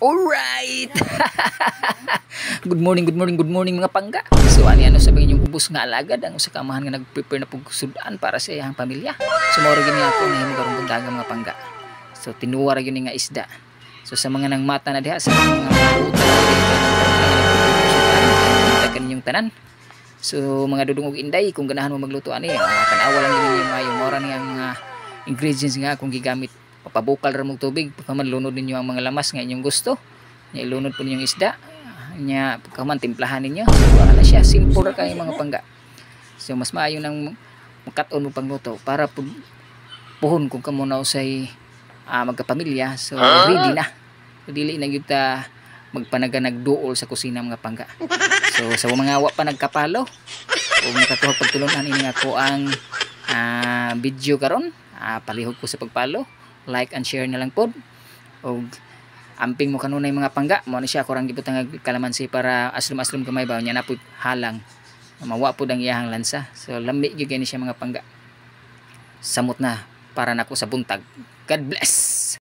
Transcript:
Alright! Good morning mga pangga. So ano sabihin yung ubos nga alagad ang usa ka amahan nga nag-prepare na pugsudan para sa iyang pamilya. So mao gini ako na himo karong buntaga mga pangga. So tinuwa ra gyud nga isda. So sa mga nang mata na diha sa mga tagan yung tanan. So mga dudong og inday kung ganahan mo magluto ani, tan-awa lang yun yung mayo mora niyang ingredients nga akong gigamit. Papabukal ra mong tubig pagkaman lunod ninyo ang mga lamas nga inyong gusto. Nya ilunod po ninyong isda. Nya pagkaman timplahan ninyo. So ana siya simple ra kay mga pangga. So mas maayo nang makat-on mo pangluto para puhon kung kamo na usay magkapamilya. So ready na. So, dili na gyud ta magpanaga nagduol sa kusina mga pangga. So sa mga wa pa nagkapalo o nakatuhog pagtulunan ini ako ang video karon, palihog ko sa pagpalo, like and share na lang pod. Og amping mo kanunay mga pangga mo na siya kurang gibutang kalamansi para aslom-aslom kamay ba nya na pud halang mawa pud ang iyahang lansa. So lami gyud gani siya mga pangga. Samot na para nako sa buntag. God bless.